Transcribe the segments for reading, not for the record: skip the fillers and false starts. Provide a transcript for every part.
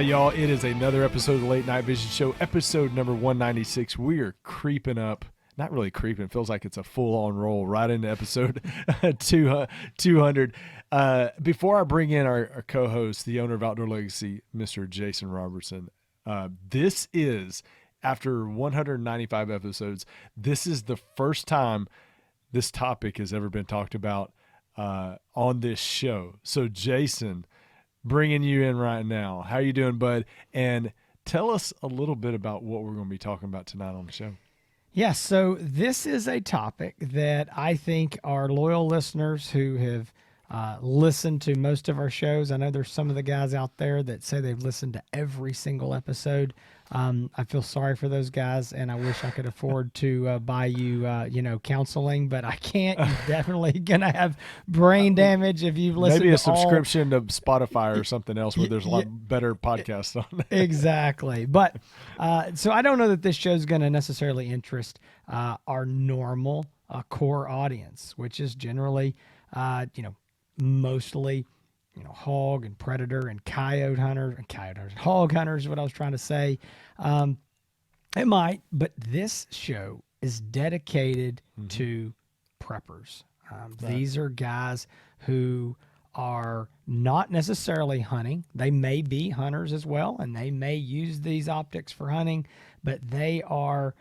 Hey, y'all, it is another episode of the Late Night Vision Show, episode number 196. We are creeping up. Not really creeping. It feels like it's a full-on roll right into episode 200. Before I bring in our co-host, the owner of Outdoor Legacy, Mr. Jason Robertson, this is, after 195 episodes, this is the first time this topic has ever been talked about on this show. So, Jason, bringing you in right now. How you doing, bud? And tell us a little bit about what we're going to be talking about tonight on the show. Yes, so this is a topic that I think our loyal listeners who have listened to most of our shows, I know there's some of the guys out there that say they've listened to every single episode. I feel sorry for those guys, and I wish I could afford to buy you, counseling, but I can't. You're definitely going to have brain damage if you've listened to maybe a subscription to Spotify or something else where there's a lot better podcasts on. Exactly. But so I don't know that this show is going to necessarily interest our normal core audience, which is generally, mostly, hog and predator and hog hunters is what I was trying to say. It might, but this show is dedicated to preppers. These are guys who are not necessarily hunting. They may be hunters as well, and they may use these optics for hunting, but they are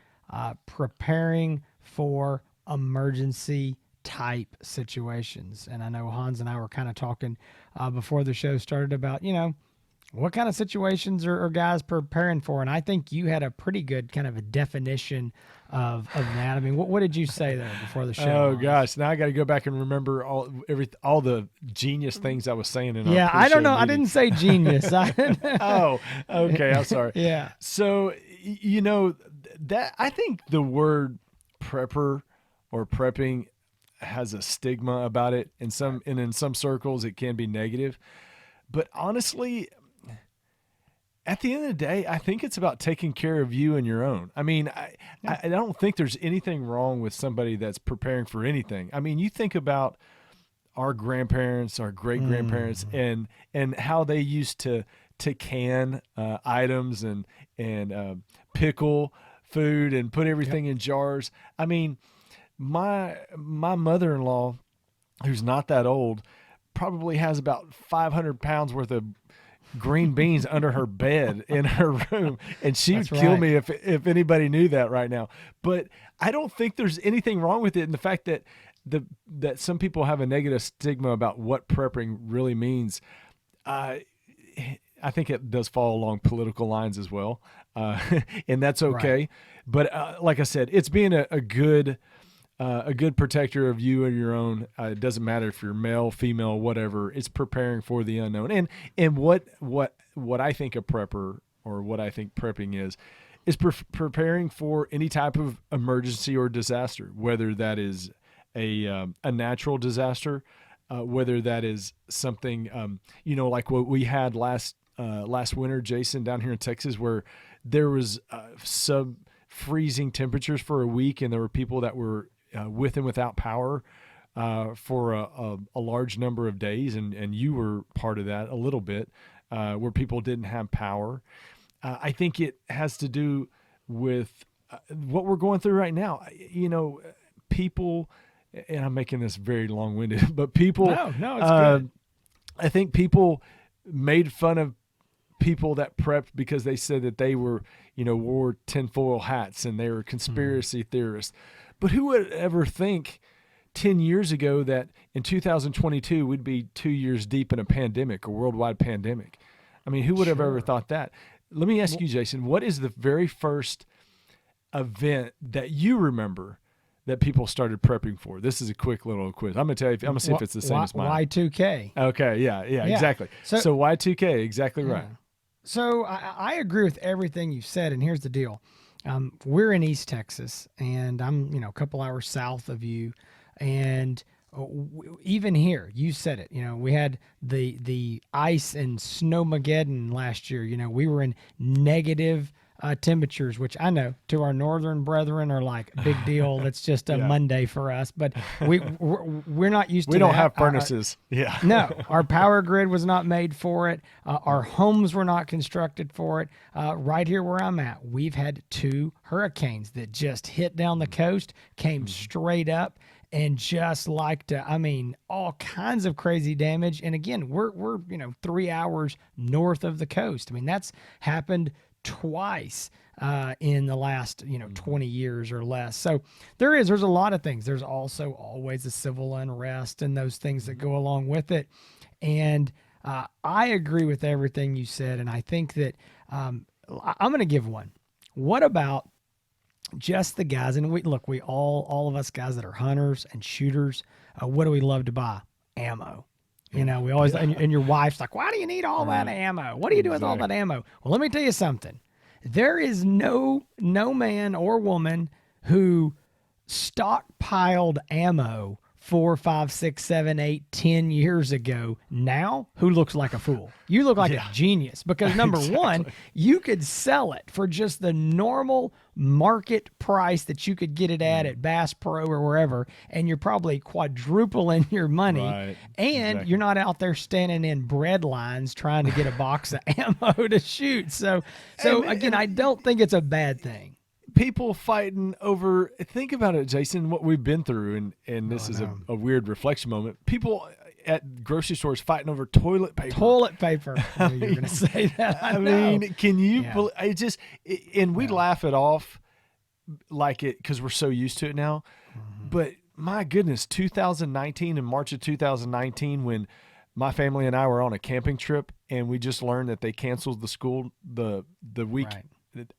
preparing for emergency type situations. And I know Hans and I were kind of talking before the show started about, what kind of situations are guys preparing for? And I think you had a pretty good kind of a definition of that. I mean, what did you say there before the show? Oh gosh, now I got to go back and remember all the genius things I was saying in our I don't know. meeting. I didn't say genius. Oh, okay. I'm sorry. Yeah. So that I think the word prepper or prepping has a stigma about it. In some circles it can be negative. But honestly, at the end of the day, I think it's about taking care of you and your own. I mean, I don't think there's anything wrong with somebody that's preparing for anything. I mean, you think about our grandparents, our great-grandparents, and how they used to can items and pickle food and put everything in jars. I mean, my mother-in-law, who's not that old, probably has about 500 pounds worth of green beans under her bed in her room, and she would kill me if anybody knew that right now. But I don't think there's anything wrong with it, and the fact that that some people have a negative stigma about what prepping really means. I think it does fall along political lines as well, and that's okay. Right. But like I said, it's being a good protector of you and your own. It doesn't matter if you're male, female, whatever. It's preparing for the unknown. And what I think a prepper, or what I think prepping is preparing for any type of emergency or disaster, whether that is a natural disaster, whether that is something like what we had last winter, Jason, down here in Texas, where there was sub-freezing temperatures for a week, and there were people that were with and without power for a large number of days, and you were part of that a little bit, where people didn't have power. I think it has to do with what we're going through right now. People, and I'm making this very long-winded, but people. No, it's good. I think people made fun of people that prepped because they said that they were, wore tinfoil hats and they were conspiracy theorists. But who would ever think 10 years ago that in 2022 we'd be 2 years deep in a pandemic, a worldwide pandemic? I mean, who would have ever thought that? Let me ask you, Jason, what is the very first event that you remember that people started prepping for? This is a quick little quiz. I'm going to tell you, I'm going to see if it's the same as mine. Y2K. Okay, yeah, exactly. So Y2K, exactly right. So I agree with everything you said, and here's the deal. We're in East Texas, and I'm, a couple hours south of you. And even here, you said it, we had the ice and snowmageddon last year. We were in negative temperatures, which I know to our northern brethren are like a big deal. That's just a Yeah. Monday for us, but we're not used to We don't that. have furnaces. Yeah. No, our power grid was not made for it. Our homes were not constructed for it. Right here where I'm at, we've had 2 hurricanes that just hit down the coast, came straight up, and just like to, I mean, all kinds of crazy damage. And again, we're 3 hours north of the coast. I mean, that's happened twice in the last 20 years or less. So there's a lot of things. There's also always the civil unrest and those things that go along with it. And I agree with everything you said, and I think that I'm going to give one. What about just the guys? And we all of us guys that are hunters and shooters, what do we love to buy? Ammo. We always, and your wife's like, why do you need all that ammo? What do you do with all that ammo? Well, let me tell you something. There is no man or woman who stockpiled ammo 4, 5, 6, 7, 8, 10 years ago now who looks like a fool. You look like a genius because number one, you could sell it for just the normal market price that you could get it at Bass Pro or wherever, and you're probably quadrupling your money. Right. And you're not out there standing in bread lines trying to get a box of ammo to shoot. So again, I don't think it's a bad thing. People fighting over, think about it, Jason, what we've been through, and this is a weird reflection moment. People at grocery stores fighting over toilet paper. Toilet paper. I knew you were going to say that. I mean, can you believe and we laugh it off like it because we're so used to it now. But my goodness, 2019, in March of 2019, when my family and I were on a camping trip and we just learned that they canceled the school the week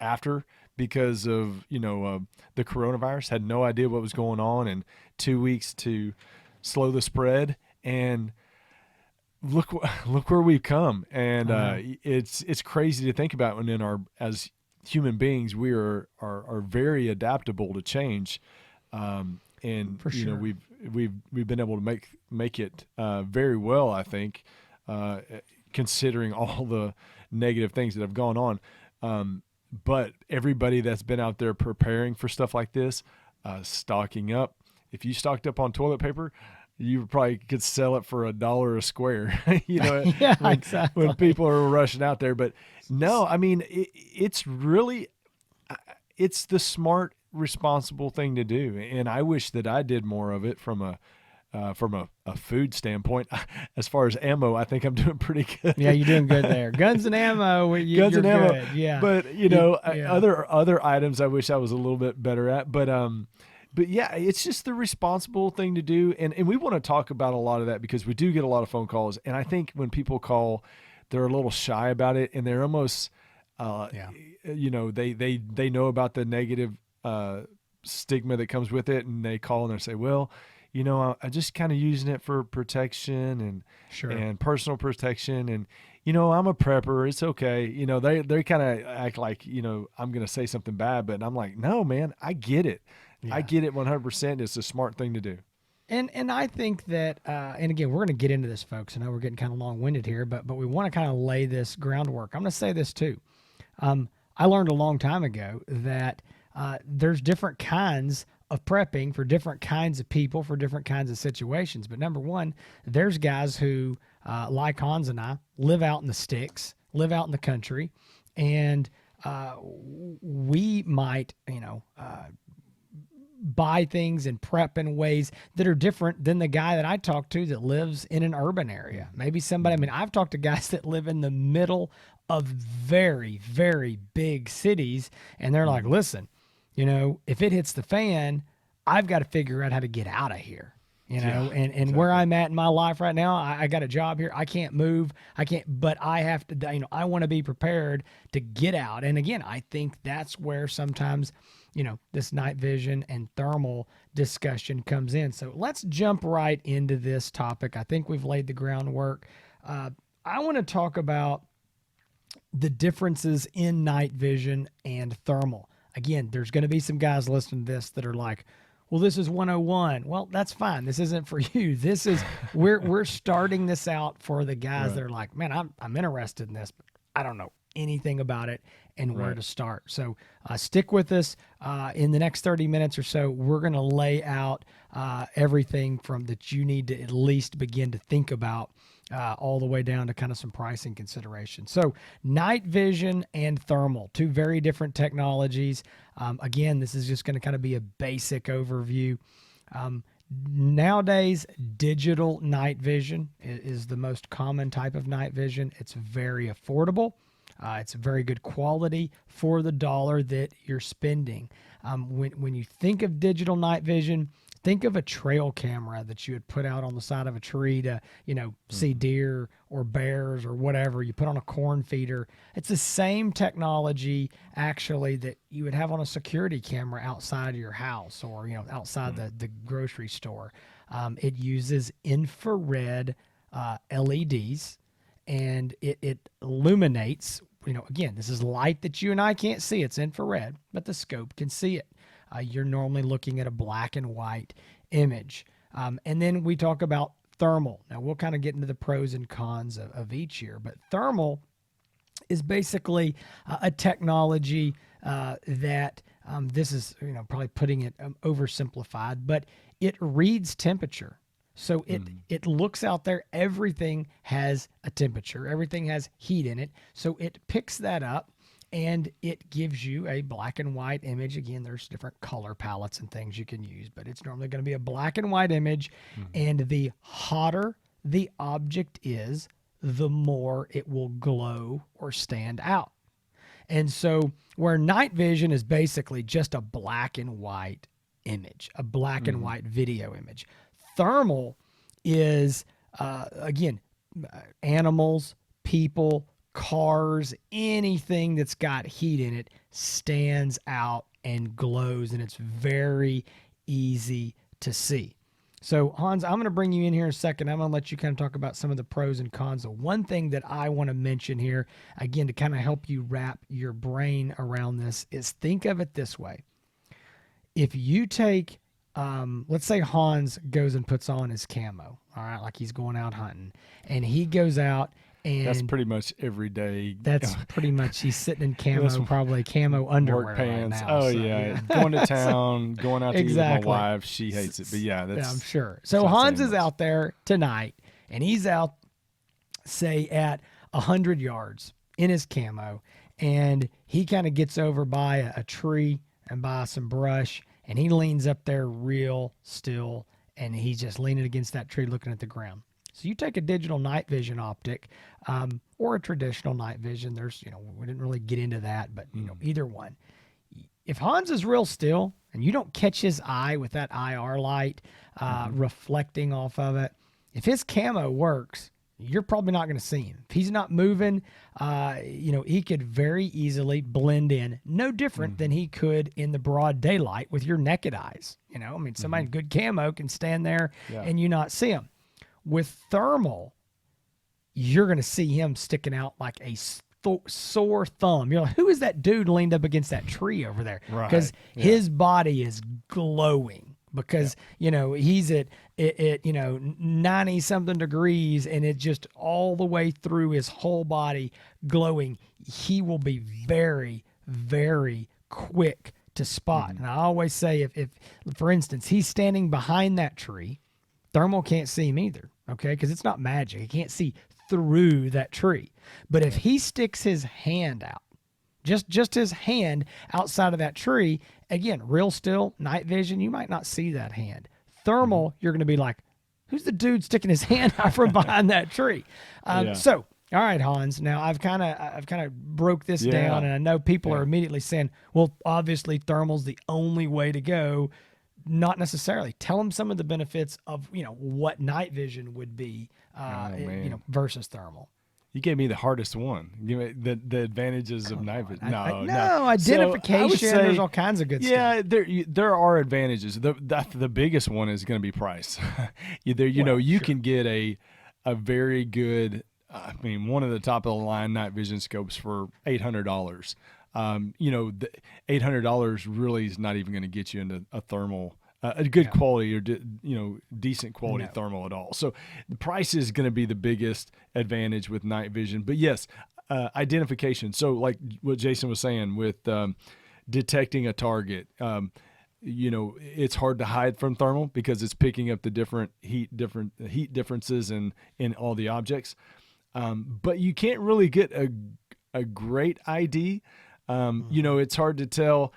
after because of the coronavirus. Had no idea what was going on, and 2 weeks to slow the spread. And look where we've come. And it's crazy to think about when as human beings we are very adaptable to change. And for sure. we've been able to make it very well, I think, considering all the negative things that have gone on. But everybody that's been out there preparing for stuff like this, stocking up. If you stocked up on toilet paper, you probably could sell it for $1 a square. Exactly. When people are rushing out there. But no, I mean, it's really, it's the smart, responsible thing to do. And I wish that I did more of it from a food standpoint. As far as ammo, I think I'm doing pretty good. Yeah, you're doing good there. Guns and ammo, you're ammo. good. Yeah. But other items I wish I was a little bit better at. But yeah, it's just the responsible thing to do. And we want to talk about a lot of that because we do get a lot of phone calls. And I think when people call, they're a little shy about it, and they're almost they know about the negative stigma that comes with it, and they call and they say, well, I'm just kind of using it for protection and personal protection. And, I'm a prepper. It's okay. They kind of act like, I'm going to say something bad, but I'm like, no, man, I get it. Yeah. I get it 100%. It's a smart thing to do. And I think that, and again, we're going to get into this, folks. I know we're getting kind of long-winded here, but we want to kind of lay this groundwork. I'm going to say this too. I learned a long time ago that there's different kinds of prepping for different kinds of people, for different kinds of situations. But number one, there's guys who, like Hans and I, live out in the sticks, live out in the country, and we might, buy things and prep in ways that are different than the guy that I talk to that lives in an urban area. Maybe somebody, I've talked to guys that live in the middle of very, very big cities, and they're like, listen, if it hits the fan, I've got to figure out how to get out of here. Exactly. Where I'm at in my life right now, I got a job here. I can't move. But I have to, I want to be prepared to get out. And again, I think that's where sometimes, this night vision and thermal discussion comes in. So let's jump right into this topic. I think we've laid the groundwork. I want to talk about the differences in night vision and thermal. Again, there's going to be some guys listening to this that are like, well, this is 101. Well, that's fine. This isn't for you. This is we're starting this out for the guys that are like, man, I'm interested in this, but I don't know anything about it and where Right. to start. So stick with us. In the next 30 minutes or so, we're going to lay out everything from that you need to at least begin to think about, all the way down to kind of some pricing considerations. So night vision and thermal, two very different technologies. Again, this is just going to kind of be a basic overview. Nowadays, digital night vision is the most common type of night vision. It's very affordable. It's very good quality for the dollar that you're spending. When you think of digital night vision, think of a trail camera that you would put out on the side of a tree to, see deer or bears or whatever. You put on a corn feeder. It's the same technology actually that you would have on a security camera outside of your house or, outside the grocery store. It uses infrared LEDs, and it illuminates. Again, this is light that you and I can't see. It's infrared, but the scope can see it. You're normally looking at a black and white image. And then we talk about thermal. Now, we'll kind of get into the pros and cons of each here, but thermal is basically a technology that this is, probably putting it oversimplified, but it reads temperature. So it looks out there. Everything has a temperature. Everything has heat in it. So it picks that up and it gives you a black and white image. Again, there's different color palettes and things you can use, but it's normally going to be a black and white image. And the hotter the object is, the more it will glow or stand out. And so where night vision is basically just a black and white image, a black and white video image. Thermal is, again, animals, people, cars, anything that's got heat in it stands out and glows, and it's very easy to see. So, Hans, I'm going to bring you in here in a second. I'm going to let you kind of talk about some of the pros and cons. The one thing that I want to mention here, again, to kind of help you wrap your brain around this, is think of it this way. If you take, let's say Hans goes and puts on his camo, all right, like he's going out hunting, and he goes out and That's pretty much every day. that's pretty much, he's sitting in camo, That's probably camo underwear Work pants. right now. Oh so, yeah, going to town, going out to eat with Exactly. my wife. She hates it, but yeah, Yeah, that's. I'm sure. So not Hans saying is much. out there tonight, and he's out, say, at 100 yards in his camo, and he kind of gets over by a tree and by some brush, and he leans up there real still, and he's just leaning against that tree looking at the ground. So you take a digital night vision optic, or a traditional night vision. There's, we didn't really get into that, but either one. If Hans is real still and you don't catch his eye with that IR light reflecting off of it, if his camo works, you're probably not going to see him. If he's not moving, he could very easily blend in, no different than he could in the broad daylight with your naked eyes. Somebody in good camo can stand there and you not see him. With thermal, you're going to see him sticking out like a sore thumb. You're like, who is that dude leaned up against that tree over there? Right. Because his body is glowing because, he's at 90 something degrees, and it's just all the way through his whole body glowing. He will be very, very quick to spot. And I always say, if for instance, he's standing behind that tree, thermal can't see him either. Okay. Because it's not magic. He can't see through that tree. But if he sticks his hand out, just his hand outside of that tree, again, real still, night vision, you might not see that hand. Thermal, you're going to be like, who's the dude sticking his hand out from behind that tree? So, all right, Hans. Now I've kind of broke this down, and I know people are immediately saying, well, obviously thermal's the only way to go. Not necessarily. Tell them some of the benefits of what night vision would be, versus thermal. You gave me the hardest one. Give me the advantages of night vision. No, identification. So there's all kinds of good stuff. Yeah, there are advantages. The biggest one is going to be price. You can get a very good. One of the top of the line night vision scopes for $800. The $800 really is not even going to get you into a thermal, a good quality or decent quality thermal at all. So the price is going to be the biggest advantage with night vision. But yes, identification. So like what Jason was saying with detecting a target, it's hard to hide from thermal because it's picking up the different heat differences in all the objects. But you can't really get a great ID. It's hard to tell.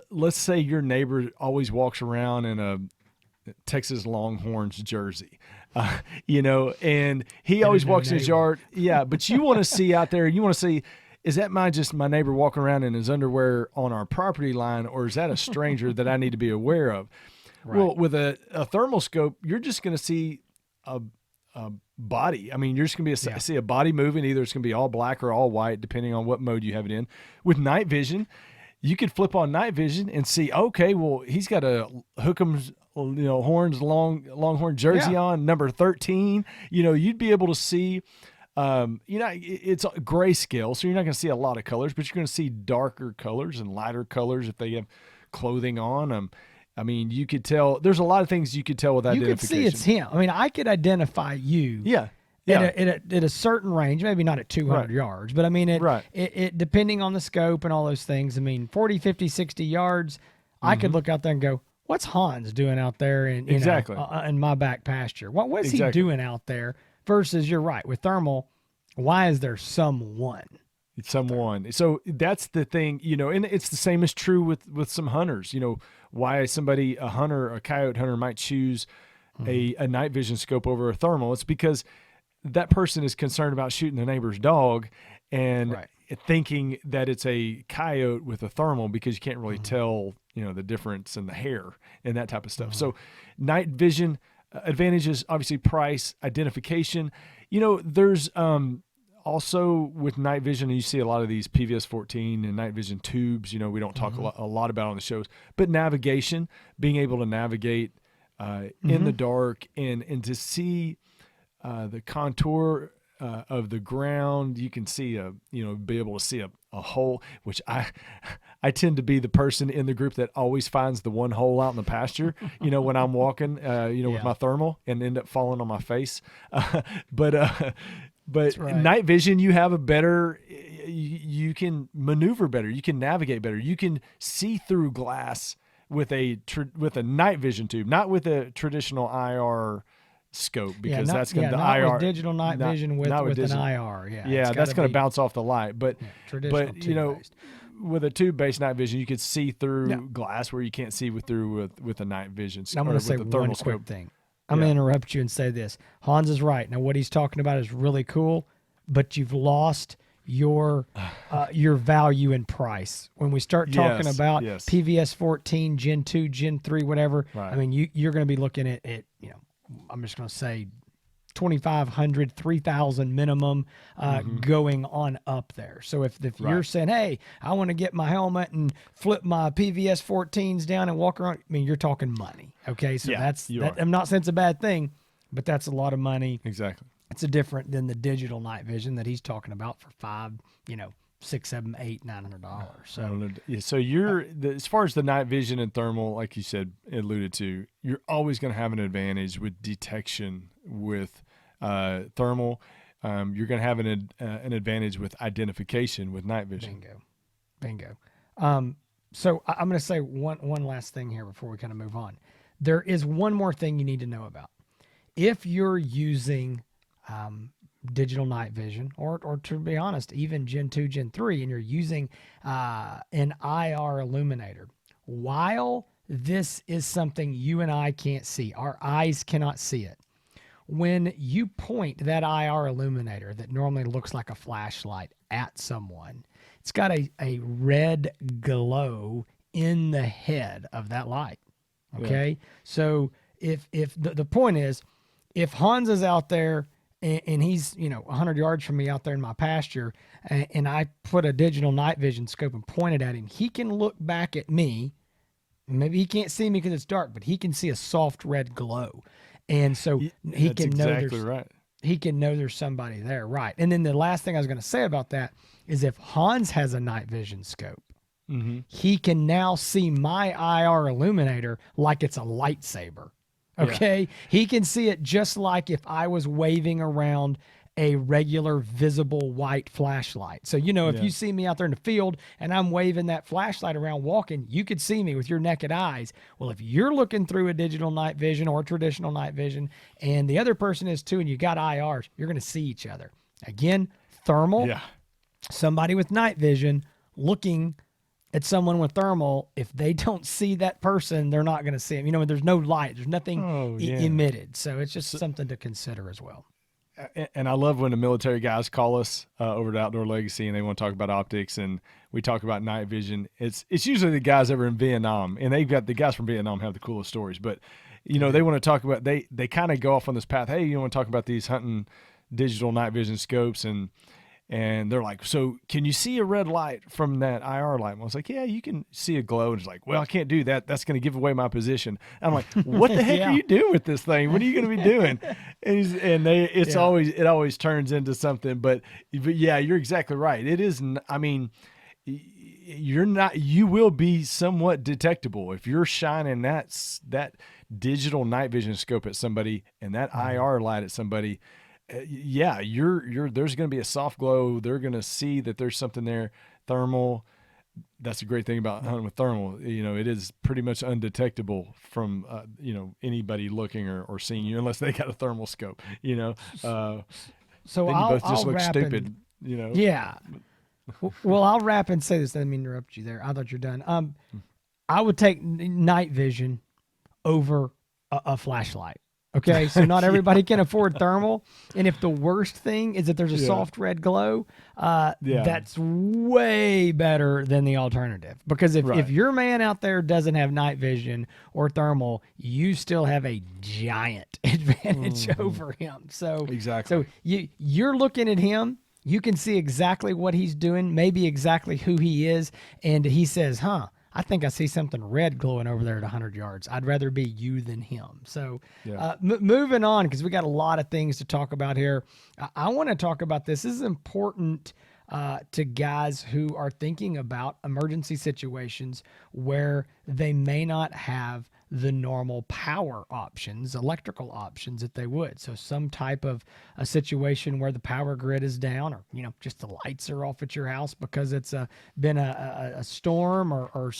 Let's say your neighbor always walks around in a Texas Longhorns jersey, and he always walks in his yard. Yeah, but you want to see out there, you want to see, is that my neighbor walking around in his underwear on our property line, or is that a stranger that I need to be aware of? Right. Well, with a thermal scope, you're just going to see a body. I mean, you're just going to be see a body moving. Either it's going to be all black or all white, depending on what mode you have it in. With night vision, you could flip on night vision and see, okay, well, he's got a Hook'em's, horns, Longhorn jersey on, number 13. You'd be able to see, it's grayscale, so you're not going to see a lot of colors, but you're going to see darker colors and lighter colors if they have clothing on. I mean, you could tell. There's a lot of things you could tell with identification. You could see it's him. I mean, I could identify you. Yeah. At a certain range, maybe not at 200 yards, but I mean, it depending on the scope and all those things. I mean, 40, 50, 60 yards, I could look out there and go, what's Hans doing out there in my back pasture? What is he doing out there? Versus, you're right, with thermal, why is there someone? Someone. So that's the thing, and it's the same is true with some hunters. Why a hunter, a coyote hunter might choose a night vision scope over a thermal. It's because that person is concerned about shooting their neighbor's dog and thinking that it's a coyote with a thermal because you can't really tell, the difference in the hair and that type of stuff. So night vision advantages, obviously price, identification. There's also with night vision, you see a lot of these PVS 14 and night vision tubes, we don't talk a lot about on the shows, but navigation, being able to navigate in the dark and to see the contour of the ground. You can see be able to see a hole, which I tend to be the person in the group that always finds the one hole out in the pasture, when I'm walking, with my thermal and end up falling on my face. But night vision, you have a better, you can maneuver better, you can navigate better, you can see through glass with a night vision tube, not with a traditional IR scope, because that's going to not IR with digital night vision with an IR. Yeah, that's going to bounce off the light. But traditional with a tube-based night vision, you could see through glass where you can't see through with a night vision. I'm going to say one quick thing. I'm going to interrupt you and say this. Hans is right. Now, what he's talking about is really cool, but you've lost your value and price. When we start talking about PVS 14, Gen 2, Gen 3, whatever, I mean, you're going to be looking at I'm just going to say 2,500, 3,000 minimum going on up there. So if you're saying, hey, I want to get my helmet and flip my PVS 14s down and walk around, I mean, you're talking money. Okay, so I'm not saying it's a bad thing, but that's a lot of money. Exactly. It's different than the digital night vision that he's talking about for $500, $600, $700, $800, $900. So you're as far as the night vision and thermal, like you said, alluded to, you're always going to have an advantage with detection with thermal. You're going to have an advantage with identification with night vision. Bingo. So I'm going to say one last thing here before we kind of move on. There is one more thing you need to know about. If you're using digital night vision, or to be honest, even Gen 2, Gen 3, and you're using an IR illuminator, while this is something you and I can't see, our eyes cannot see it. When you point that IR illuminator that normally looks like a flashlight at someone, it's got a red glow in the head of that light. Okay. Yeah. So if the point is, if Hans is out there and he's 100 yards from me out there in my pasture, and I put a digital night vision scope and point it at him, he can look back at me. Maybe he can't see me because it's dark, but he can see a soft red glow, and so he can know there's somebody there, right? And then the last thing I was going to say about that is, if Hans has a night vision scope, he can now see my IR illuminator like it's a lightsaber. Okay. Yeah. He can see it just like if I was waving around a regular visible white flashlight. So, if Yeah. you see me out there in the field and I'm waving that flashlight around walking, you could see me with your naked eyes. Well, if you're looking through a digital night vision or traditional night vision and the other person is too, and you got IRs, you're going to see each other. Again, thermal, Yeah. somebody with night vision looking at someone with thermal, if they don't see that person, they're not going to see them. There's no light, there's nothing Oh, yeah. emitted. So it's just something to consider as well. And I love when the military guys call us over to Outdoor Legacy and they want to talk about optics and we talk about night vision. It's usually the guys that were in Vietnam, and they've got the guys from Vietnam have the coolest stories. But they want to talk about they kind of go off on this path. Hey, you want to talk about these hunting digital night vision scopes and they're like, so can you see a red light from that IR light? And I was like, yeah, you can see a glow. And it's like, well, I can't do that. That's going to give away my position. And I'm like, what the heck Yeah. are you doing with this thing? What are you going to be doing? It always turns into something. But yeah, you're exactly right. It is. I mean, you will be somewhat detectable if you're shining that digital night vision scope at somebody and that IR light at somebody. Yeah, there's going to be a soft glow. They're going to see that there's something there. Thermal. That's a great thing about hunting with thermal. It is pretty much undetectable from anybody looking or seeing you unless they got a thermal scope. So then you I'll both just look wrap stupid. Yeah. Well, I'll wrap and say this. I didn't mean to interrupt you there. I thought you're done. I would take night vision over a flashlight. Okay, so not everybody can afford thermal, and if the worst thing is that there's a soft red glow, that's way better than the alternative. Because if your man out there doesn't have night vision or thermal, you still have a giant advantage over him. So Exactly. So you're looking at him. You can see exactly what he's doing, maybe exactly who he is, and he says, I think I see something red glowing over there at 100 yards. I'd rather be you than him. So moving on, because we got a lot of things to talk about here. I want to talk about this. This is important to guys who are thinking about emergency situations where they may not have the normal power options, electrical options that they would. So some type of a situation where the power grid is down, or just the lights are off at your house because it's been a storm or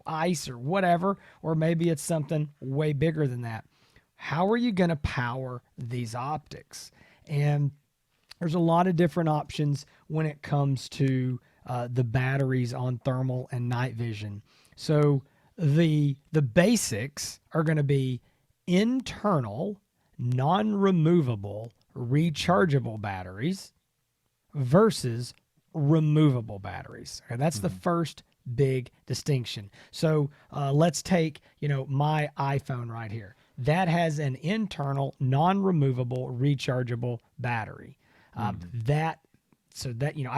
ice or whatever, or maybe it's something way bigger than that. How are you going to power these optics? And there's a lot of different options when it comes to the batteries on thermal and night vision. So the basics are going to be internal, non-removable, rechargeable batteries versus removable batteries. Okay, that's the first big distinction. So let's take my iPhone right here. That has an internal, non-removable, rechargeable battery. I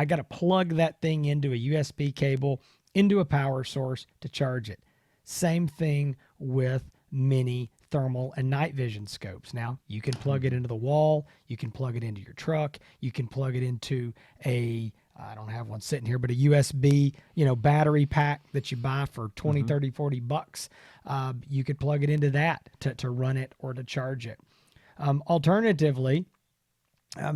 got to plug that thing into a USB cable, into a power source to charge it. Same thing with many thermal and night vision scopes. Now, you can plug it into the wall, you can plug it into your truck, you can plug it into I don't have one sitting here, but a USB, battery pack that you buy for 20, 30, 40 bucks. You could plug it into that to run it or to charge it. Alternatively,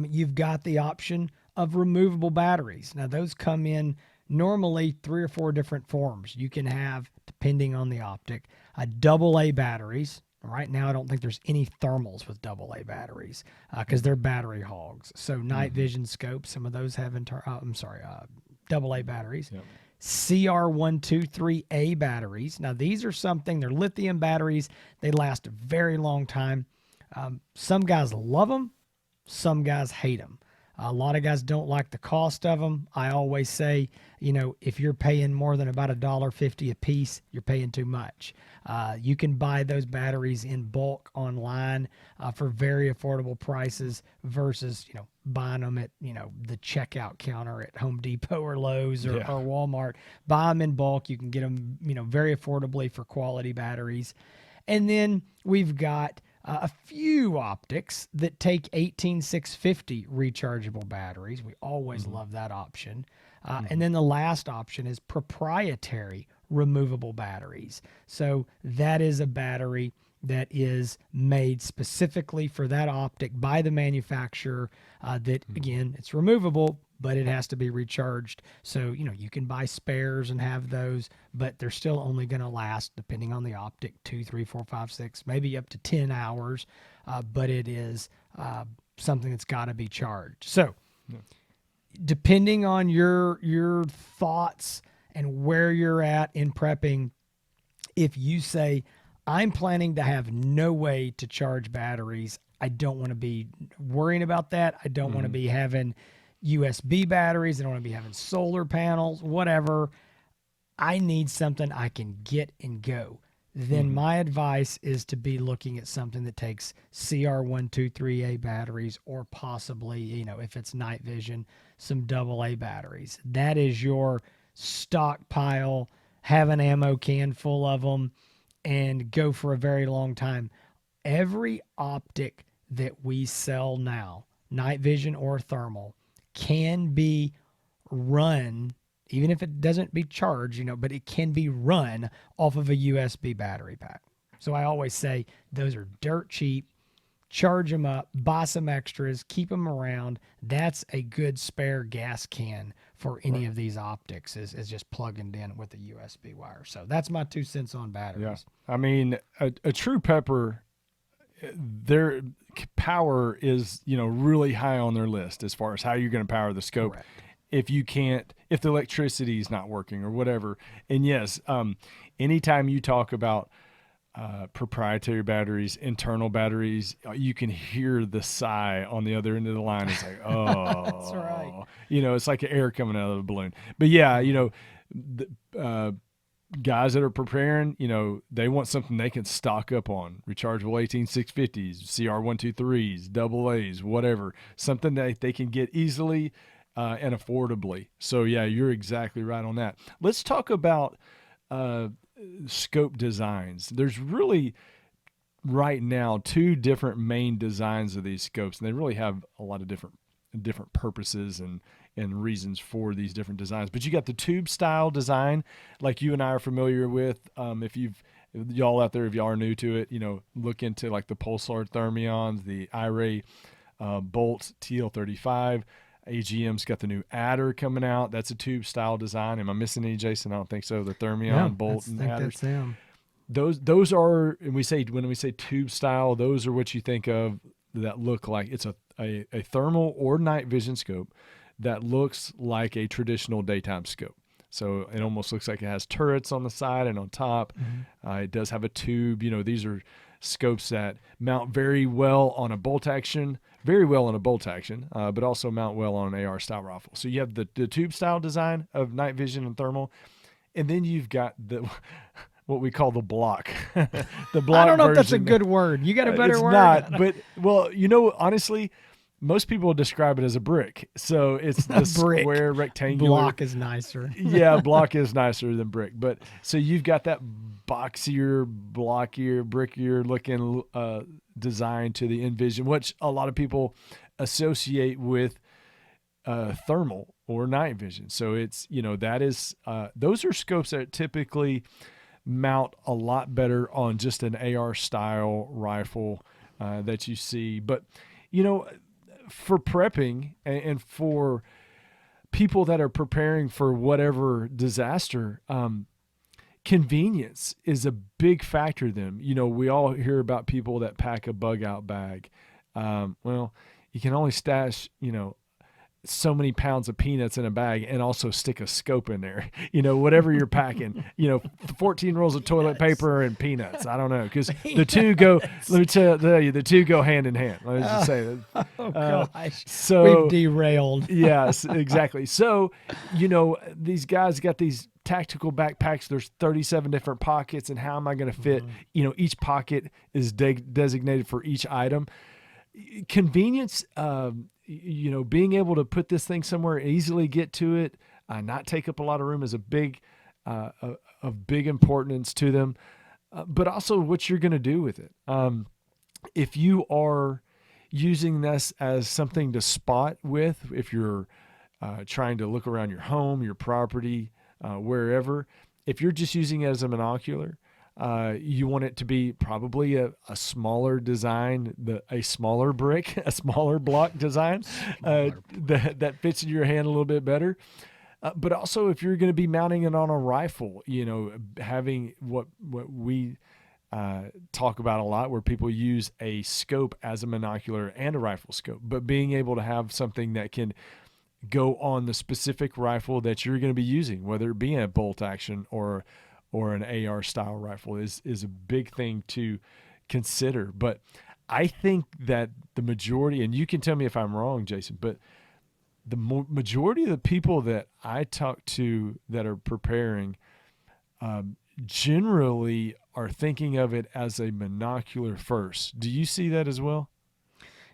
you've got the option of removable batteries. Now, those come in normally 3 or 4 different forms. You can have, depending on the optic, AA batteries. Right now, I don't think there's any thermals with AA batteries because they're battery hogs. So night vision scopes, some of those have AA batteries. Yep. CR123A batteries. Now, these are they're lithium batteries. They last a very long time. Some guys love them. Some guys hate them. A lot of guys don't like the cost of them. I always say, if you're paying more than about $1.50 a piece, you're paying too much. You can buy those batteries in bulk online for very affordable prices versus, buying them at, the checkout counter at Home Depot or Lowe's or Walmart. Buy them in bulk. You can get them, very affordably for quality batteries. And then we've got a few optics that take 18650 rechargeable batteries. We always love that option. And then the last option is proprietary removable batteries. So that is a battery that is made specifically for that optic by the manufacturer. That again, it's removable, but it has to be recharged. So you can buy spares and have those, but they're still only going to last, depending on the optic, 2, 3, 4, 5, 6, maybe up to 10 hours. But it is something that's got to be charged. So depending on your thoughts and where you're at in prepping, if you say, I'm planning to have no way to charge batteries, I don't want to be worrying about that. I don't want to be having USB batteries. I don't want to be having solar panels, whatever. I need something I can get and go. Then my advice is to be looking at something that takes CR123A batteries, or possibly, if it's night vision, some AA batteries. That is your stockpile. Have an ammo can full of them and go for a very long time. Every optic that we sell now, night vision or thermal, can be run, even if it doesn't be charged, but it can be run off of a USB battery pack. So I always say those are dirt cheap. Charge them up, buy some extras, keep them around. That's a good spare gas can for any of these optics, is just plugging in with a USB wire. So that's my 2 cents on batteries. Yeah. I mean, a true pepper, their power is, really high on their list as far as how you're going to power the scope. Correct. If the electricity is not working or whatever. And yes, anytime you talk about proprietary batteries, internal batteries, you can hear the sigh on the other end of the line. It's like, oh, That's right. It's like air coming out of the balloon. But yeah, guys that are preparing, they want something they can stock up on. Rechargeable 18650s, CR123s, AA's, whatever. Something that they can get easily and affordably. So yeah, you're exactly right on that. Let's talk about scope designs. There's really right now 2 different main designs of these scopes, and they really have a lot of different purposes and reasons for these different designs. But you got the tube style design, like you and I are familiar with. If y'all out there, if y'all are new to it, look into like the Pulsar Thermions, the iRay Bolt TL35. AGM's got the new Adder coming out. That's a tube style design. Am I missing any, Jason? I don't think so. The Thermion, Bolt, and Adders. That's them. Those are, and when we say tube style, those are what you think of that look like it's a thermal or night vision scope that looks like a traditional daytime scope. So it almost looks like it has turrets on the side and on top. It does have a tube. These are scopes that mount very well on a bolt action, but also mount well on an AR style rifle. So you have the tube style design of night vision and thermal, and then you've got what we call the block. The block. I don't know version. if that's a good word. You got a better word? It's not, but honestly, most people describe it as a brick. So it's the square rectangular. Block is nicer. Yeah, block is nicer than brick. But so you've got that boxier, blockier, brickier looking design to the Envision, which a lot of people associate with thermal or night vision. So it's, that is, those are scopes that typically mount a lot better on just an AR style rifle that you see. But, for prepping and for people that are preparing for whatever disaster, convenience is a big factor to them. We all hear about people that pack a bug out bag. Well, you can only stash, so many pounds of peanuts in a bag and also stick a scope in there, whatever you're packing, 14 rolls of toilet paper and peanuts. I don't know. Cause the two go, let me tell you, the two go hand in hand. Let me just say that. Oh gosh. So we've derailed. Yes, exactly. So, these guys got these tactical backpacks. There's 37 different pockets, and how am I going to fit, each pocket is designated for each item. Convenience, being able to put this thing somewhere, easily get to it, not take up a lot of room is a big, of big importance to them. But also what you're going to do with it. If you are using this as something to spot with, if you're trying to look around your home, your property, wherever, if you're just using it as a monocular, You want it to be probably a smaller design, a smaller brick, a smaller block design that fits in your hand a little bit better. But also, if you're going to be mounting it on a rifle, having what we talk about a lot, where people use a scope as a monocular and a rifle scope, but being able to have something that can go on the specific rifle that you're going to be using, whether it be a bolt action or an AR style rifle, is a big thing to consider. But I think that the majority, and you can tell me if I'm wrong, Jason, but the majority of the people that I talk to that are preparing generally are thinking of it as a monocular first. Do you see that as well?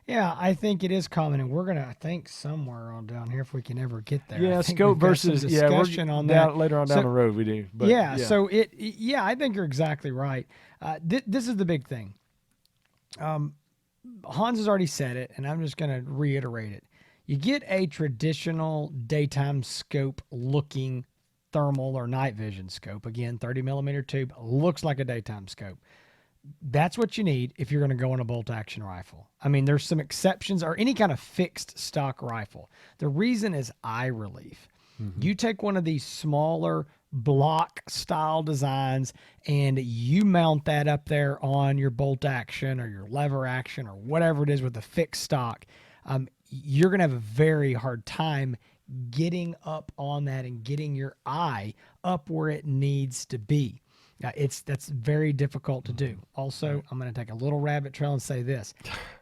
Yeah, I think it is common, and we're gonna, I think, somewhere on down here if we can ever get there. Yeah, I think scope we've got some versus discussion we're on down, that later on So- down the road we do. But yeah, so yeah, I think you're exactly right. This is the big thing. Hans has already said it, and I'm just going to reiterate it. You get a traditional daytime scope looking thermal or night vision scope. Again, 30 millimeter tube, looks like a daytime scope. That's what you need if you're going to go on a bolt action rifle. I mean, there's some exceptions, or any kind of fixed stock rifle. The reason is eye relief. You take one of these smaller block style designs and you mount that up there on your bolt action or your lever action or whatever it is with a fixed stock, you're going to have a very hard time getting up on that and getting your eye up where it needs to be. That's very difficult to do. Also, I'm going to take a little rabbit trail and say this.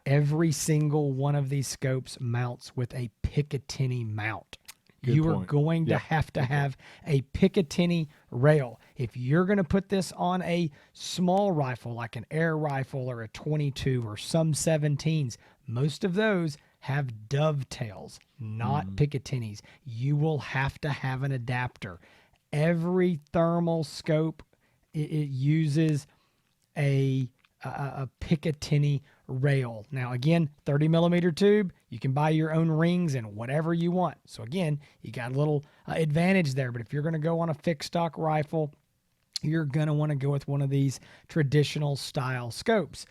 Every single one of these scopes mounts with a Picatinny mount. You are going to have to have a Picatinny rail. If you're going to put this on a small rifle like an air rifle or a 22 or some 17s, most of those have dovetails, not Picatinnies. You will have to have an adapter. Every thermal scope, it uses a Picatinny rail. Now, again, 30 millimeter tube, you can buy your own rings and whatever you want. So again, you got a little advantage there. But if you're going to go on a fixed stock rifle, you're going to want to go with one of these traditional style scopes.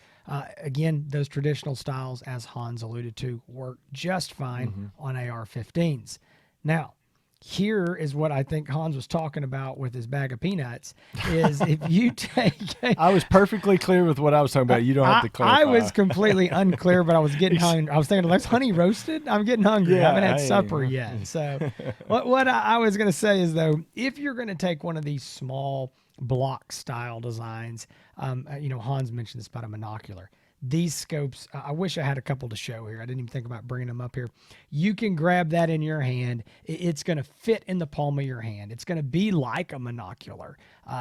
Again, those traditional styles, as Hans alluded to, work just fine on AR-15s. Now, here is what I think Hans was talking about with his bag of peanuts is if you take I was perfectly clear with what I was talking about. You don't have to clarify. I was completely unclear, but I was getting hungry. I was thinking, let's honey roasted. I'm getting hungry. I haven't had supper yet. So what I was going to say is, though, if you're going to take one of these small block style designs, Hans mentioned this about a monocular. These scopes, I wish I had a couple to show here. I didn't even think about bringing them up here. You can grab that in your hand. It's going to fit in the palm of your hand. It's going to be like a monocular.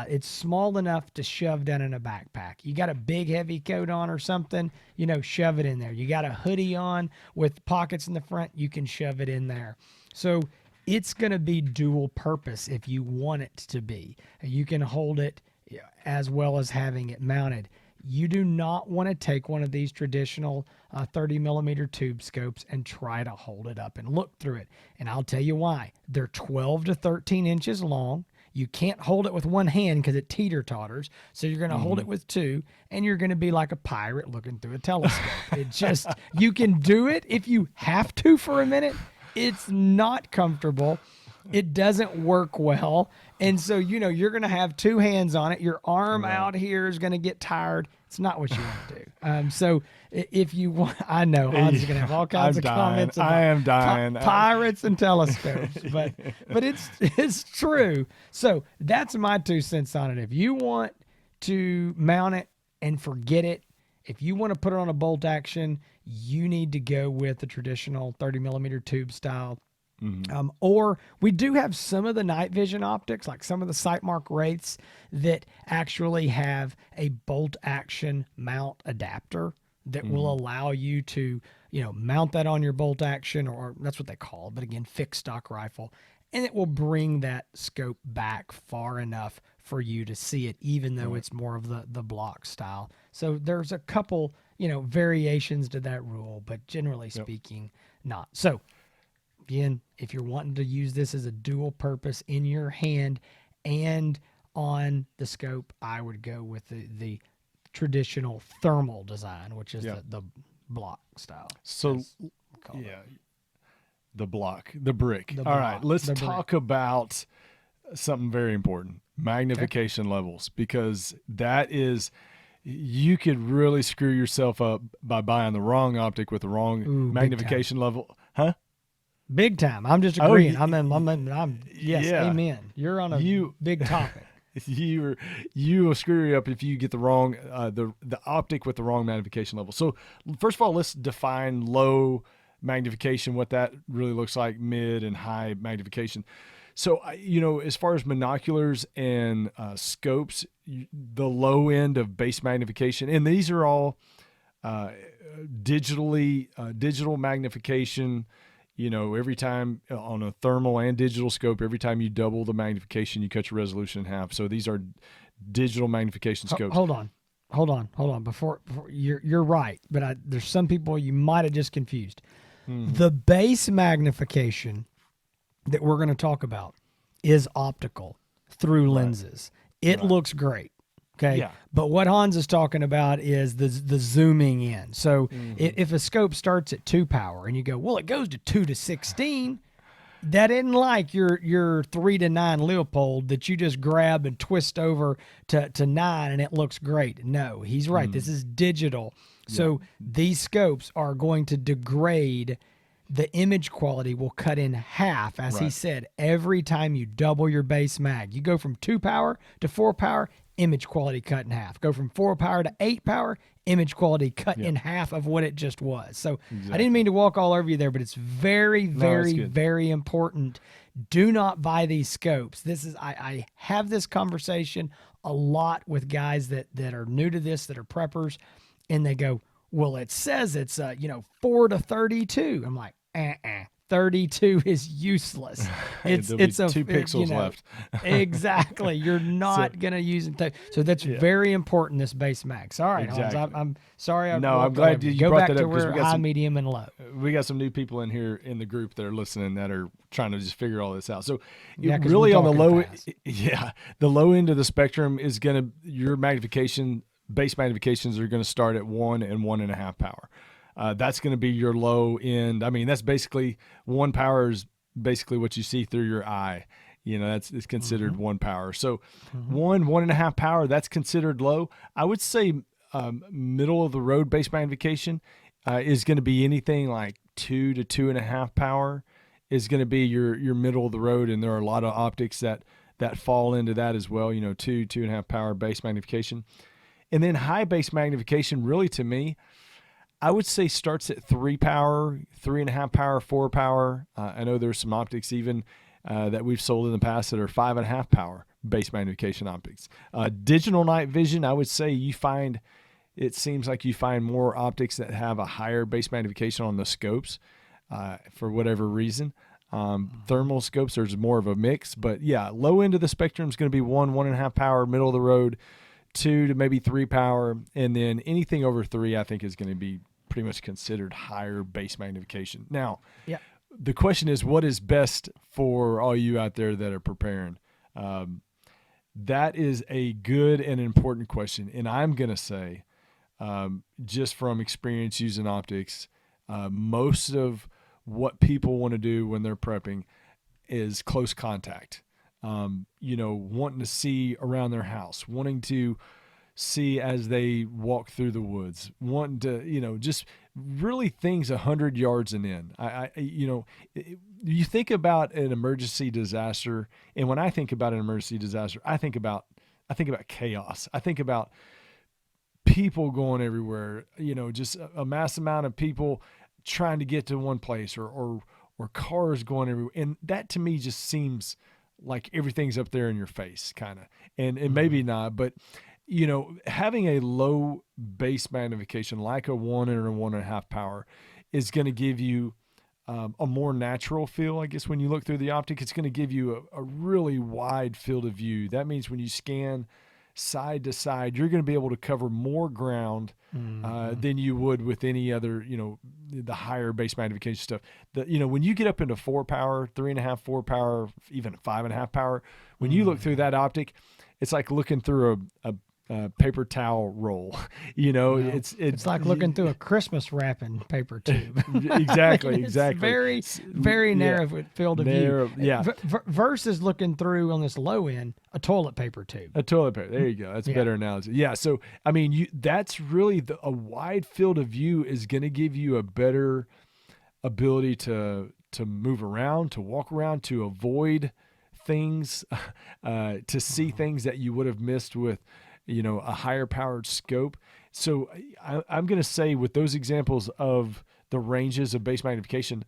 It's small enough to shove down in a backpack. You got a big heavy coat on or something, shove it in there. You got a hoodie on with pockets in the front, you can shove it in there. So it's going to be dual purpose if you want it to be. You can hold it as well as having it mounted. You do not want to take one of these traditional 30 millimeter tube scopes and try to hold it up and look through it. And I'll tell you why. They're 12 to 13 inches long. You can't hold it with one hand because it teeter-totters. So you're going to hold it with two, and you're going to be like a pirate looking through a telescope. You can do it if you have to for a minute. It's not comfortable. It doesn't work well. And so, you're going to have two hands on it. Your arm out here is going to get tired. It's not what you want to do. So if you want, I know Hans is going to have all kinds of comments about I am dying. Pirates and telescopes, but it's true. So that's my 2 cents on it. If you want to mount it and forget it, if you want to put it on a bolt action, you need to go with the traditional 30 millimeter tube style. Or we do have some of the night vision optics, like some of the Sightmark Wraiths, that actually have a bolt action mount adapter that will allow you to, mount that on your bolt action, or that's what they call it, but again, fixed stock rifle, and it will bring that scope back far enough for you to see it, even though it's more of the block style. So there's a couple, variations to that rule, but generally speaking, not. So again, if you're wanting to use this as a dual purpose in your hand and on the scope, I would go with the traditional thermal design, which is Yeah. the block style. So as we call it. yeah, the brick. The All right, block, let's the talk brick. about something very important: Okay. magnification levels, because that is, you could really screw yourself up by buying the wrong optic with the wrong Ooh, big time. magnification level. Huh? Big time. I'm just Oh, agreeing. I'm yes, yeah. amen. You're on a You big topic. you will screw you up if you get the wrong the optic with the wrong magnification level. So first of all, let's define low magnification, what that really looks like, mid and high magnification. So as far as binoculars and scopes, the low end of base magnification, and these are all uh, digital magnification. Every time on a thermal and digital scope, every time you double the magnification, you cut your resolution in half. So these are digital magnification scopes. Hold on. Before you're right, but there's some people you might have just confused. Mm-hmm. The base magnification that we're going to talk about is optical through Right. lenses. It Right. looks great. Okay. Yeah. But what Hans is talking about is the zooming in. So Mm-hmm. if a scope starts at 2 power and you go, well, it goes to 2 to 16, that isn't like your 3 to 9 Leopold that you just grab and twist over to 9 and it looks great. No, he's right. This is digital. So these scopes are going to degrade. The image quality will cut in half, as he Right. said, every time you double your base mag. You go from 2 power to 4 power, image quality cut in half. Go from 4 power to 8 power, image quality cut Yep. in half of what it just was. So I Exactly. didn't mean to walk all over you there, but it's very, that's very, good. very important. Do not buy these scopes. This is I have this conversation a lot with guys that are new to this, that are preppers, and they go, well, it says it's 4 to 32. I'm like, 32 is useless. It's There'll be it's a 2 pixels left. Exactly. You're not gonna use it. So that's Yeah. very important. This base mag. All right, Hans. Exactly. I'm sorry. I No, I'm walked glad all over you Go brought back that to up, 'cause where we got high, some- medium, and low. We got some new people in here in the group that are listening that are trying to just figure all this out. So Yeah, 'cause really we're on the talking low, fast. the low end of the spectrum is your magnification, base magnifications are going to start at 1 and 1.5 power. That's going to be your low end. I mean, that's basically 1 power is basically what you see through your eye. It's considered 1 power. So 1.5 power, that's considered low. I would say middle of the road base magnification is going to be anything like 2 to 2.5 power is going to be your middle of the road. And there are a lot of optics that fall into that as well. 2.5 power base magnification. And then high base magnification, really, to me, I would say starts at 3 power, 3.5 power, 4 power. I know there's some optics even that we've sold in the past that are 5.5 power base magnification optics. Digital night vision, I would say it seems like you find more optics that have a higher base magnification on the scopes for whatever reason. Thermal scopes, there's more of a mix. But yeah, low end of the spectrum is going to be 1.5 power, middle of the road, 2 to maybe 3 power. And then anything over 3, I think, is going to be pretty much considered higher base magnification. Now, Yeah. the question is, what is best for all you out there that are preparing? That is a good and important question. And I'm going to say, just from experience using optics, most of what people want to do when they're prepping is close contact. Wanting to see around their house, wanting to see as they walk through the woods, wanting to, just really things 100 yards and in. You think about an emergency disaster, and when I think about an emergency disaster, I think about chaos. I think about people going everywhere, just a mass amount of people trying to get to one place, or cars going everywhere. And that to me just seems like everything's up there in your face, kind of. And maybe not, but having a low base magnification like a 1 and a 1.5 power is going to give you a more natural feel. I guess when you look through the optic, it's going to give you a really wide field of view. That means when you scan side to side, you're going to be able to cover more ground than you would with any other, the higher base magnification stuff. When you get up into 4 power, 3.5, 4 power, even 5.5 power, when you look through that optic, it's like looking through a paper towel roll. Well, it's like looking through a Christmas wrapping paper tube. Exactly, I mean, it's exactly. very, very Yeah, narrow field of view. narrow. Yeah, Versus looking through on this low end a toilet paper tube. a toilet paper. There you go. That's a Yeah. better analogy. Yeah. So I mean, that's really a wide field of view is going to give you a better ability to move around, to walk around, to avoid things, to see things that you would have missed with, a higher powered scope. So I'm going to say with those examples of the ranges of base magnification,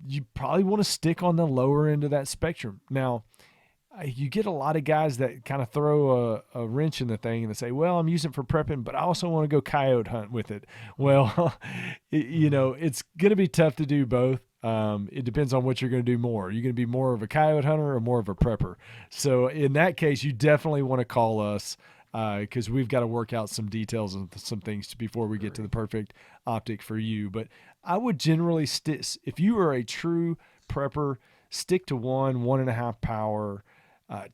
you probably want to stick on the lower end of that spectrum. Now, you get a lot of guys that kind of throw a wrench in the thing and they say, well, I'm using it for prepping, but I also want to go coyote hunt with it. Well, it's going to be tough to do both. It depends on what you're going to do more. Are you going to be more of a coyote hunter or more of a prepper? So in that case, you definitely want to call us because we've got to work out some details and some things before we get to the perfect optic for you. But I would generally if you are a true prepper, stick to 1.5 power,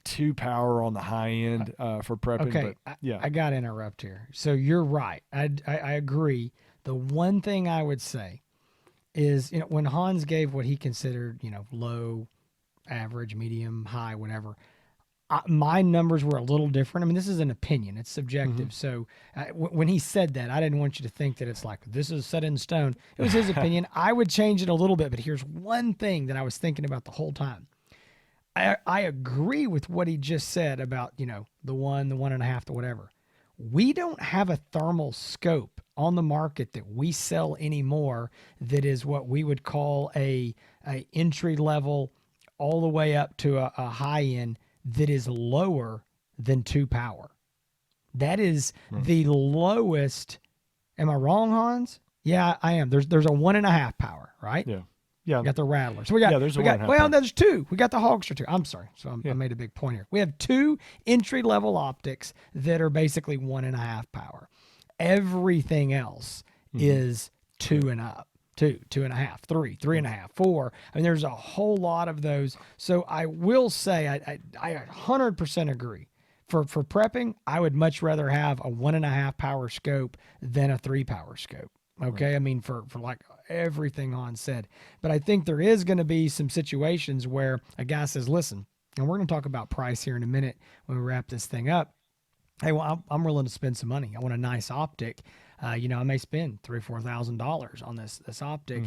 2 power on the high end for prepping. Okay, But yeah, I got to interrupt here. So you're right. I agree. The one thing I would say is, when Hans gave what he considered, low, average, medium, high, whatever, my numbers were a little different. I mean, this is an opinion; it's subjective. So when he said that, I didn't want you to think that it's like this is set in stone. It was his opinion. I would change it a little bit, but here's one thing that I was thinking about the whole time. I agree with what he just said about, the 1.5, the whatever. We don't have a thermal scope on the market that we sell anymore that is what we would call a entry level all the way up to a high end that is lower than 2 power. That is the lowest. Am I wrong, Hans? Yeah, I am. There's a 1.5 power, right? yeah, yeah. We got the Rattler. So we got, there's we got well, there's two. We got the Hogster too. I'm sorry. So I made a big point here. We have 2 entry level optics that are basically 1.5 power. Everything else is 2 and up. 2.5, 3, 3.5, 4. I mean, there's a whole lot of those. So I will say I 100% agree. For prepping, I would much rather have a 1.5 power scope than a 3 power scope. Okay. Right. I mean, for like everything Hans said, but I think there is going to be some situations where a guy says, listen, and we're going to talk about price here in a minute when we wrap this thing up. Hey, well, I'm willing to spend some money. I want a nice optic. I may spend $3,000 or $4,000 on this optic.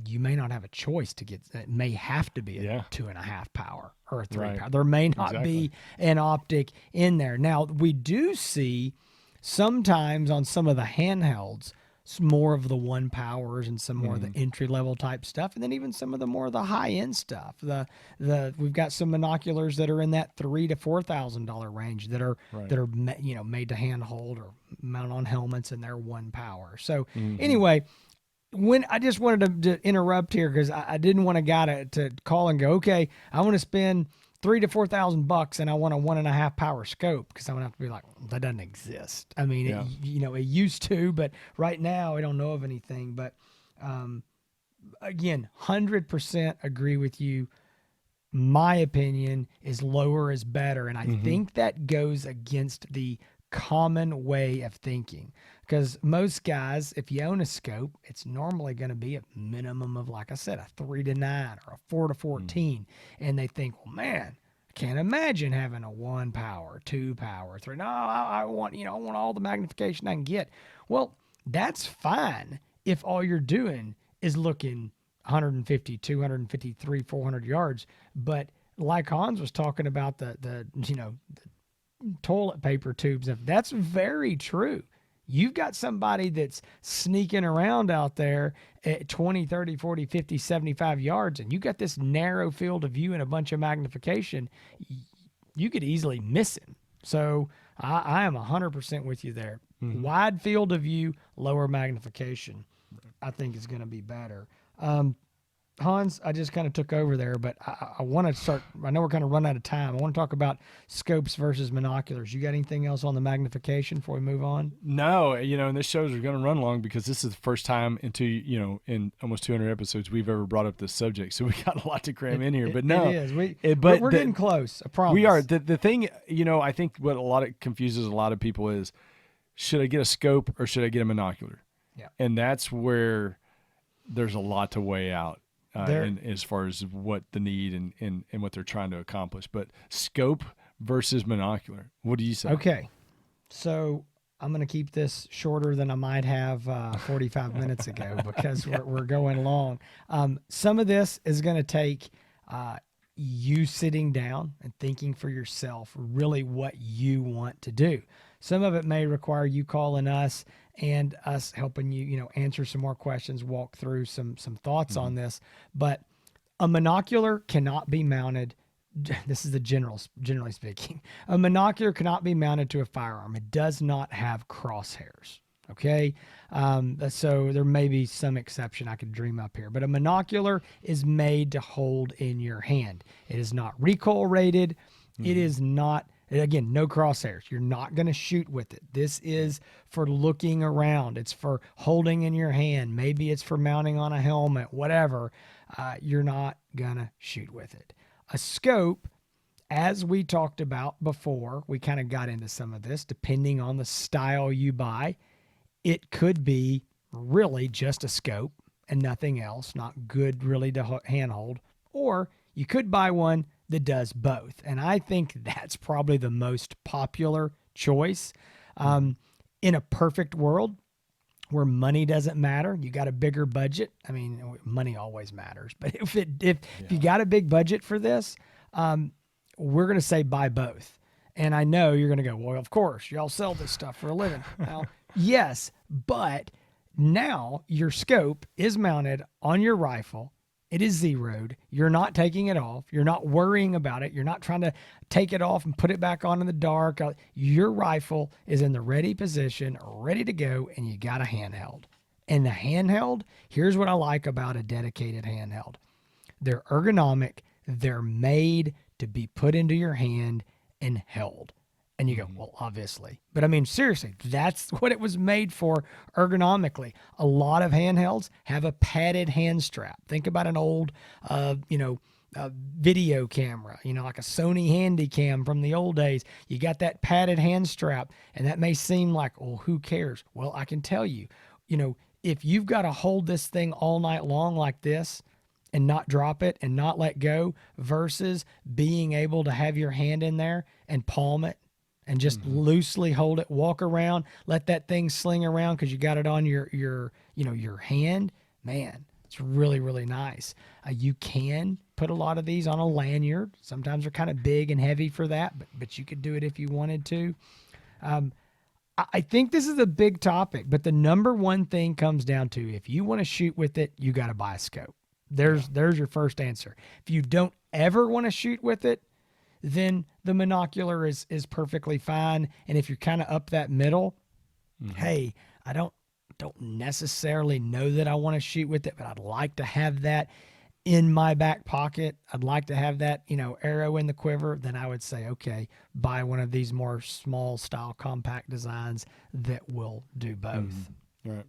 You may not have a choice to get. It may have to be a 2.5 power or a 3 power. There may not be an optic in there. Now we do see sometimes on some of the handhelds, more of the 1 powers and some more of the entry level type stuff, and then even some of the more of the high end stuff. We've got some binoculars that are in that $3,000 to $4,000 range that are made to handhold or mount on helmets, and they're 1 power. So anyway, when I just wanted to interrupt here because I didn't want a guy to call and go, okay, I want to spend $3,000 to $4,000 and I want a 1.5 power scope, because I'm gonna have to be like, that doesn't exist. I mean, it used to, but right now I don't know of anything. But again, 100% agree with you. My opinion is lower is better, and I think that goes against the common way of thinking, because most guys, if you own a scope, it's normally going to be a minimum of, like I said, a 3 to 9 or a 4 to 14, and they think, well, man, I can't imagine having a 1 power, 2 power, 3. No, I want all the magnification I can get. Well, that's fine if all you're doing is looking 150, 253, 400 yards, but like Hans was talking about the toilet paper tubes, that's very true. You've got somebody that's sneaking around out there at 20, 30, 40, 50, 75 yards, and you got this narrow field of view and a bunch of magnification. You could easily miss him. So I am 100% with you there. Wide field of view, lower magnification, I think is going to be better. Hans, I just kind of took over there, but I want to start. I know we're kind of run out of time. I want to talk about scopes versus monoculars. You got anything else on the magnification before we move on? No, and this shows are going to run long because this is the first time in almost 200 episodes we've ever brought up this subject. So we got a lot to cram in here. But no, it is. but We're getting close. I promise. we are. The thing, I think what confuses a lot of people is, should I get a scope or should I get a monocular? Yeah. And that's where there's a lot to weigh out. As far as what the need and what they're trying to accomplish. But scope versus monocular, what do you say? Okay. So I'm going to keep this shorter than I might have 45 minutes ago because we're going long. Some of this is going to take you sitting down and thinking for yourself really what you want to do. Some of it may require you calling us and us helping you, answer some more questions, walk through some thoughts on this. But a monocular cannot be mounted. This is generally speaking. A monocular cannot be mounted to a firearm. It does not have crosshairs. Okay. So there may be some exception I could dream up here, but a monocular is made to hold in your hand. It is not recoil rated. It is not, again, no crosshairs. You're not going to shoot with it. This is for looking around. It's for holding in your hand. Maybe it's for mounting on a helmet, whatever. You're not going to shoot with it. A scope, as we talked about before, we kind of got into some of this, depending on the style you buy, it could be really just a scope and nothing else, not good really to handhold. Or you could buy one that does both. And I think that's probably the most popular choice. In a perfect world where money doesn't matter, you got a bigger budget. I mean, money always matters, but if you got a big budget for this, we're going to say buy both. And I know you're going to go, well, of course, y'all sell this stuff for a living. Now, yes, but now your scope is mounted on your rifle. It is zeroed. You're not taking it off. You're not worrying about it. You're not trying to take it off and put it back on in the dark. Your rifle is in the ready position, ready to go, and you got a handheld. And the handheld, here's what I like about a dedicated handheld. They're ergonomic. They're made to be put into your hand and held. And you go, well, obviously. But I mean, seriously, that's what it was made for ergonomically. A lot of handhelds have a padded hand strap. Think about an old, video camera, like a Sony Handycam from the old days. You got that padded hand strap, and that may seem like, well, who cares? Well, I can tell you, if you've got to hold this thing all night long like this and not drop it and not let go versus being able to have your hand in there and palm it, and just loosely hold it, walk around, let that thing sling around because you got it on your hand. Man, it's really, really nice. You can put a lot of these on a lanyard. Sometimes they're kind of big and heavy for that, but you could do it if you wanted to. I think this is a big topic, but the number one thing comes down to, if you want to shoot with it, you got to buy a scope. There's your first answer. If you don't ever want to shoot with it, then the monocular is perfectly fine. And if you're kind of up that middle, hey, I don't necessarily know that I want to shoot with it, but I'd like to have that in my back pocket. I'd like to have that, arrow in the quiver. Then I would say, okay, buy one of these more small style compact designs that will do both. Right.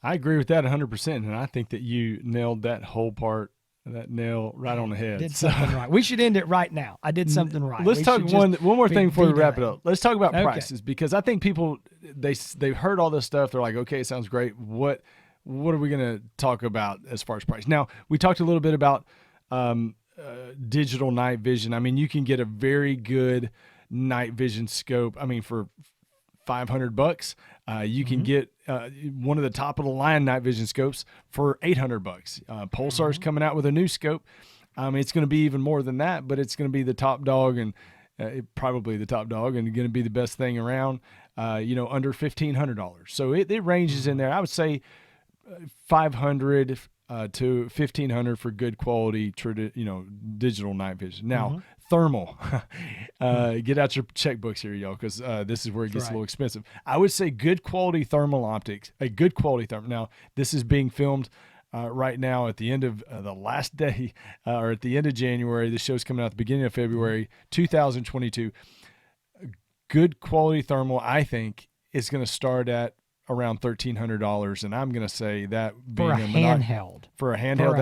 I agree with that 100%. And I think that you nailed that whole part. That nail right on the head. Did something right. We should end it right now. I did something right. Let's talk one more thing before we wrap it up. Let's talk about Okay. prices, because I think people they've heard all this stuff. They're like, okay, it sounds great. What are we going to talk about as far as price? Now, we talked a little bit about digital night vision. I mean, you can get a very good night vision scope. I mean, for $500, you can get one of the top of the line night vision scopes for $800. Pulsar's coming out with a new scope. It's going to be even more than that, but it's going to be the top dog, and probably the top dog, and going to be the best thing around. Under $1,500. So it ranges in there. I would say $500 to $1,500 for good quality, digital night vision. Now, thermal. Get out your checkbooks here, y'all, because this is where it gets a little expensive. I would say good quality thermal optics, a good quality thermal. Now, this is being filmed right now at the end of the last day or at the end of January. The show's coming out at the beginning of February 2022. Good quality thermal, I think, is going to start at around $1,300, and I'm going to say that being for a handheld. for a handheld, For a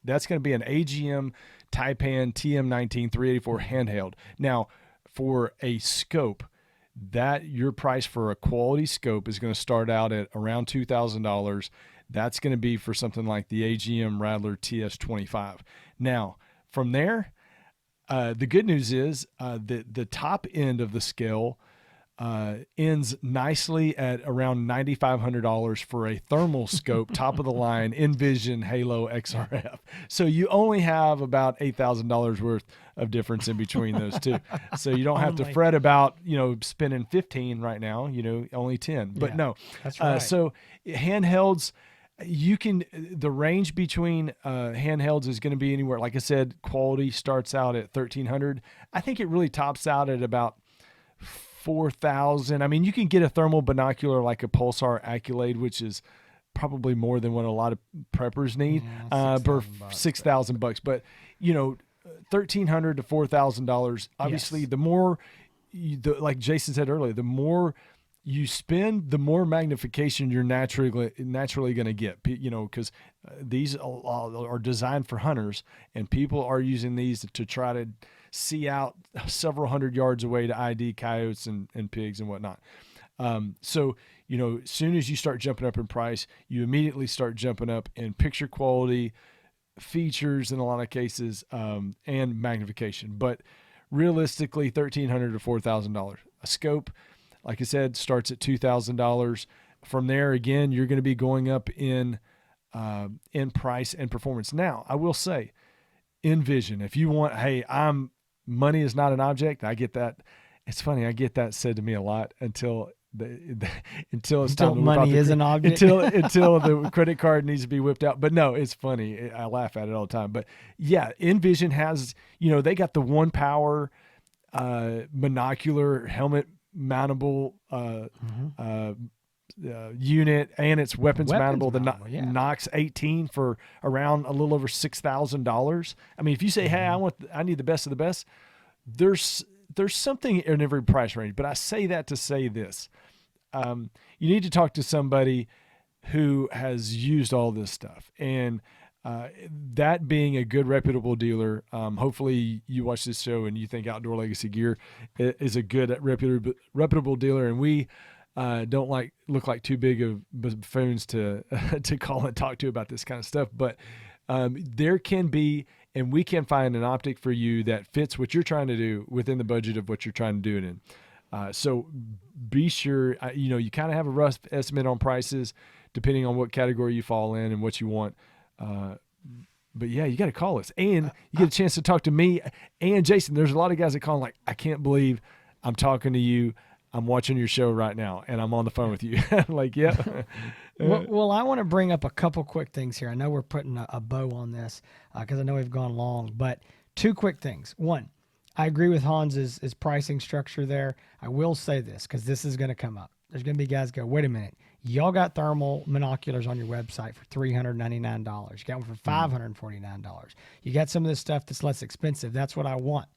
that's going to be an AGM Taipan TM19 384 handheld. Now, for a scope, that your price for a quality scope is going to start out at around $2,000. That's going to be for something like the AGM Rattler TS25. Now, from there, the good news is that the top end of the scale ends nicely at around $9,500 for a thermal scope, top of the line, Envision Halo XRF. So you only have about $8,000 worth of difference in between those two. So you don't have to fret about, spending 15 right now, only 10. But no, that's right. So handhelds, the range between handhelds is going to be anywhere. Like I said, quality starts out at 1,300. I think it really tops out at about 4,000. I mean, you can get a thermal binocular like a Pulsar Accolade, which is probably more than what a lot of preppers need, for $6,000. But $1,300 to $4,000. Obviously, Yes. the more, like Jason said earlier, the more you spend, the more magnification you're naturally going to get. Because these are designed for hunters, and people are using these to try to see out several hundred yards away to ID coyotes and pigs and whatnot. So, as soon as you start jumping up in price, you immediately start jumping up in picture quality, features in a lot of cases, and magnification. But realistically, $1,300 to $4,000. A scope, like I said, starts at $2,000. From there, again, you're going to be going up in price and performance. Now, I will say, Envision, if you want, money is not an object. I get that. It's funny. I get that said to me a lot until it's time to money is an object. until the credit card needs to be whipped out. But no, it's funny. I laugh at it all the time. But yeah, Envision has, they got the one power monocular helmet mountable unit, and it's weapons mountable. The Nox 18 for around a little over $6,000. I mean, if you say, hey, I need the best of the best, there's something in every price range. But I say that to say this. You need to talk to somebody who has used all this stuff, and that being a good reputable dealer. Hopefully you watch this show and you think Outdoor Legacy Gear is a good reputable dealer, and we don't look like too big of buffoons to call and talk to about this kind of stuff. But there can be, and we can find an optic for you that fits what you're trying to do within the budget of what you're trying to do it in. So be sure, you kind of have a rough estimate on prices depending on what category you fall in and what you want. But yeah, you got to call us, and you get a chance to talk to me and Jason. There's a lot of guys that call like, I can't believe I'm talking to you. I'm watching your show right now, and I'm on the phone with you. Like, yeah. Well, I want to bring up a couple quick things here. I know we're putting a bow on this because I know we've gone long, but two quick things. One, I agree with Hans's pricing structure there. I will say this because this is going to come up. There's going to be guys go, wait a minute. Y'all got thermal binoculars on your website for $399. You got one for $549. You got some of this stuff that's less expensive. That's what I want.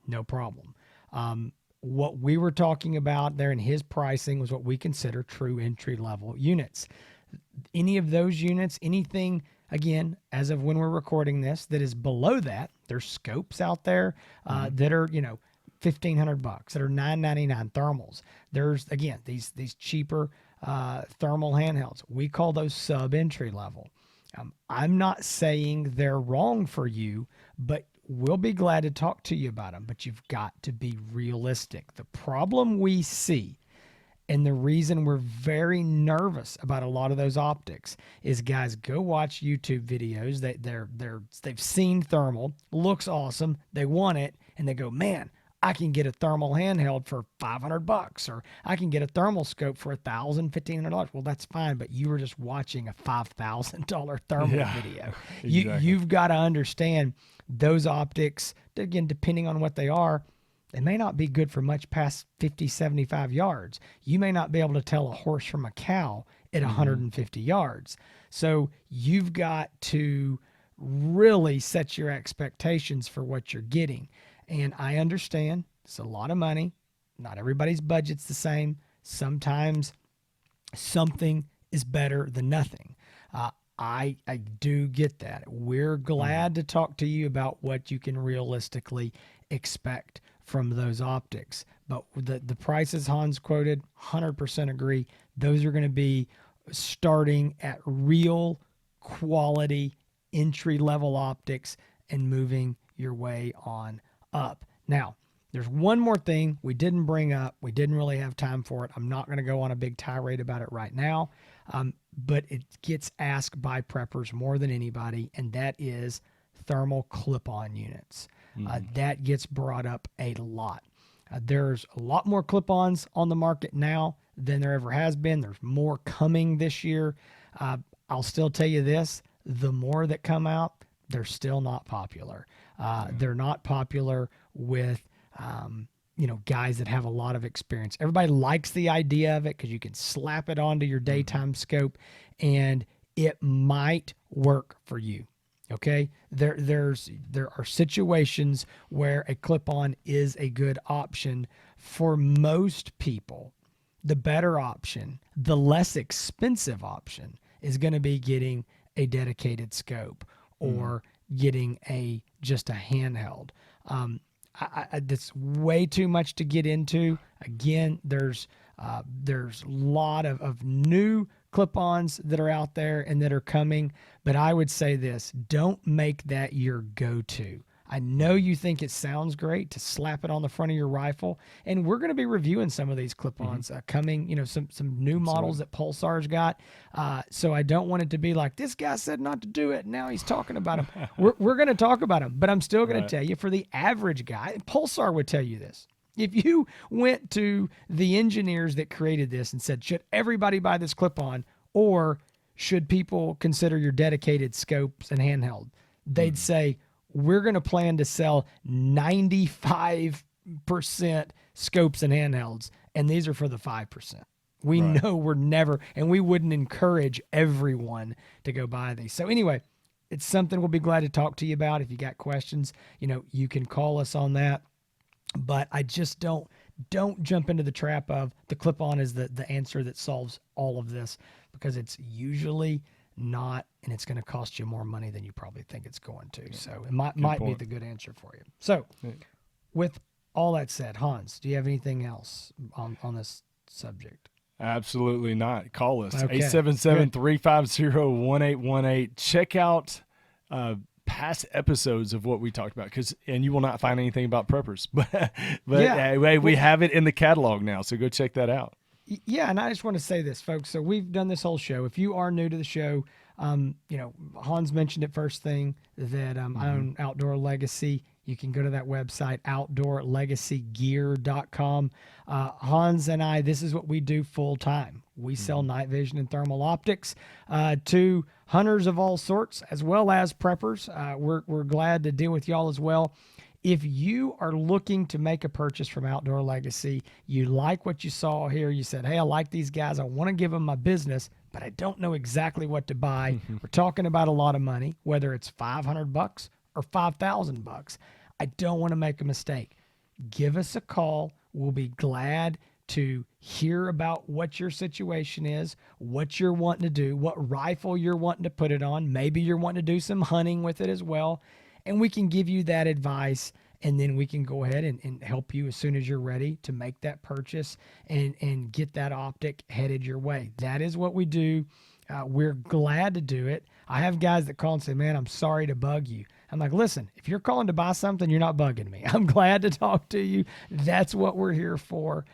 No problem. What we were talking about there in his pricing was what we consider true entry-level units. Any of those units, anything, again, as of when we're recording this, that is below that, there's scopes out there that are, $1,500, that are $999 thermals. There's, again, these cheaper thermal handhelds. We call those sub-entry level. I'm not saying they're wrong for you, but we'll be glad to talk to you about them, but you've got to be realistic. The problem we see, and the reason we're very nervous about a lot of those optics, is guys go watch YouTube videos. They've seen thermal, looks awesome, they want it, and they go, man, I can get a thermal handheld for $500, or I can get a thermal scope for $1,000, $1,500. Well, that's fine, but you were just watching a $5,000 thermal video. Exactly. You've got to understand those optics, again, depending on what they are, they may not be good for much past 50, 75 yards. You may not be able to tell a horse from a cow at 150 yards. So you've got to really set your expectations for what you're getting. And I understand it's a lot of money. Not everybody's budget's the same. Sometimes something is better than nothing. I do get that. We're glad to talk to you about what you can realistically expect from those optics. But the prices Hans quoted, 100% agree. Those are going to be starting at real quality entry level optics and moving your way on up. Now, there's one more thing we didn't bring up. We didn't really have time for it. I'm not going to go on a big tirade about it right now, but it gets asked by preppers more than anybody, and that is thermal clip-on units. That gets brought up a lot. There's a lot more clip-ons on the market now than there ever has been. There's more coming this year. I'll still tell you this, the more that come out, they're still not popular. They're not popular with guys that have a lot of experience. Everybody likes the idea of it because you can slap it onto your daytime scope and it might work for you. Okay. There are situations where a clip-on is a good option. For most people, the better option, the less expensive option is going to be getting a dedicated scope or getting just a handheld. That's way too much to get into. Again, there's a lot of new clip-ons that are out there and that are coming, but I would say this, don't make that your go-to. I know you think it sounds great to slap it on the front of your rifle, and we're going to be reviewing some of these clip-ons coming, some new models that Pulsar's got. So I don't want it to be like, this guy said not to do it, and now he's talking about them. We're going to talk about them, but I'm still going to tell you, for the average guy, Pulsar would tell you this. If you went to the engineers that created this and said, should everybody buy this clip-on, or should people consider your dedicated scopes and handheld? They'd say, we're going to plan to sell 95% scopes and handhelds, and these are for the 5%. We know we're never, and we wouldn't encourage everyone to go buy these. So anyway, it's something we'll be glad to talk to you about. If you got questions, you can call us on that. But I just don't jump into the trap of the clip-on is the answer that solves all of this, because it's usually not, and it's going to cost you more money than you probably think it's going to. So it might be the good answer for you. So with all that said, Hans, do you have anything else on this subject? Absolutely not. Call us, Okay. 877-350-1818. Check out past episodes of what we talked about, and you will not find anything about preppers, but we have it in the catalog now, so go check that out. Yeah, and I just want to say this, folks. So we've done this whole show. If you are new to the show, Hans mentioned it first thing that I own Outdoor Legacy. You can go to that website, outdoorlegacygear.com. Hans and I, this is what we do full time. We sell night vision and thermal optics to hunters of all sorts, as well as preppers. We're glad to deal with y'all as well. If you are looking to make a purchase from Outdoor Legacy, you like what you saw here, you said, hey, I like these guys, I want to give them my business, but I don't know exactly what to buy. We're talking about a lot of money, whether it's $500 or $5,000. I don't want to make a mistake. Give us a call. We'll be glad to hear about what your situation is, what you're wanting to do, what rifle you're wanting to put it on. Maybe you're wanting to do some hunting with it as well. And we can give you that advice, and then we can go ahead and help you as soon as you're ready to make that purchase and get that optic headed your way. That is what we do. We're glad to do it. I have guys that call and say, man, I'm sorry to bug you. I'm like, listen, if you're calling to buy something, you're not bugging me. I'm glad to talk to you. That's what we're here for.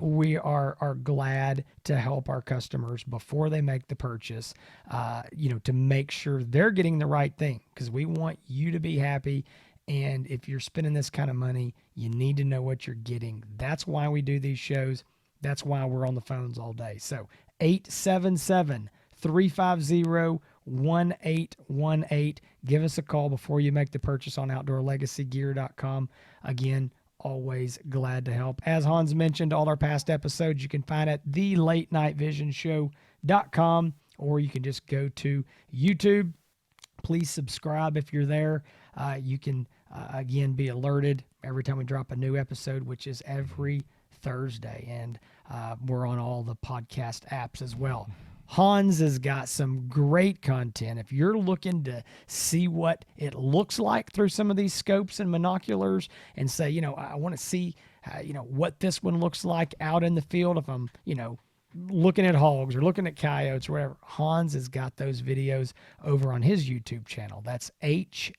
We are glad to help our customers before they make the purchase, to make sure they're getting the right thing, because we want you to be happy. And if you're spending this kind of money, you need to know what you're getting. That's why we do these shows. That's why we're on the phones all day. So 877-350-1818. Give us a call before you make the purchase on outdoorlegacygear.com. Again, always glad to help. As Hans mentioned, all our past episodes you can find at thelatenightvision.show.com. magnification.com, or you can just go to YouTube. Please subscribe if you're there. You can, again, be alerted every time we drop a new episode, which is every Thursday. And we're on all the podcast apps as well. Hans has got some great content. If you're looking to see what it looks like through some of these scopes and binoculars and say, I want to see, what this one looks like out in the field if I'm, looking at hogs or looking at coyotes or whatever, Hans has got those videos over on his YouTube channel. That's HANSETX,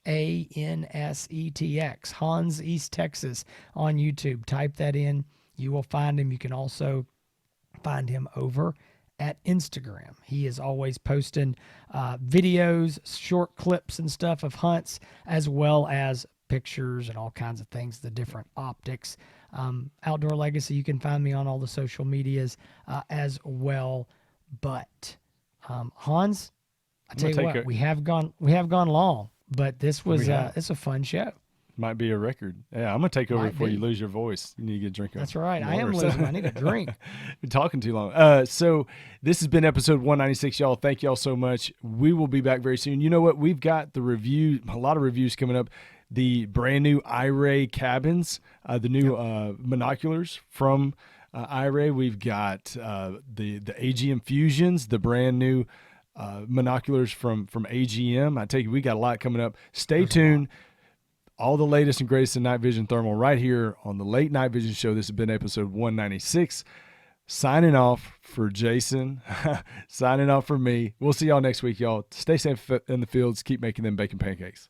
Hans East Texas on YouTube. Type that in. You will find him. You can also find him over at Instagram. He is always posting videos, short clips and stuff of hunts, as well as pictures and all kinds of things, the different optics. Outdoor Legacy, you can find me on all the social medias as well. But Hans, I tell you what, we have gone long, but this was it's a fun show. Might be a record. Yeah, I'm gonna take over before you lose your voice. You need to get a drink. That's right. I am losing. I need a drink. Been talking too long. So this has been episode 196, y'all. Thank y'all so much. We will be back very soon. You know what? We've got a lot of reviews coming up. The brand new iRay cabins, the new binoculars from iRay. We've got the AGM Fusions, the brand new binoculars from AGM. I tell you, we got a lot coming up. Stay tuned. All the latest and greatest in night vision thermal right here on the Late Night Vision Show. This has been episode 196. Signing off for Jason. Signing off for me. We'll see y'all next week, y'all. Stay safe in the fields. Keep making them bacon pancakes.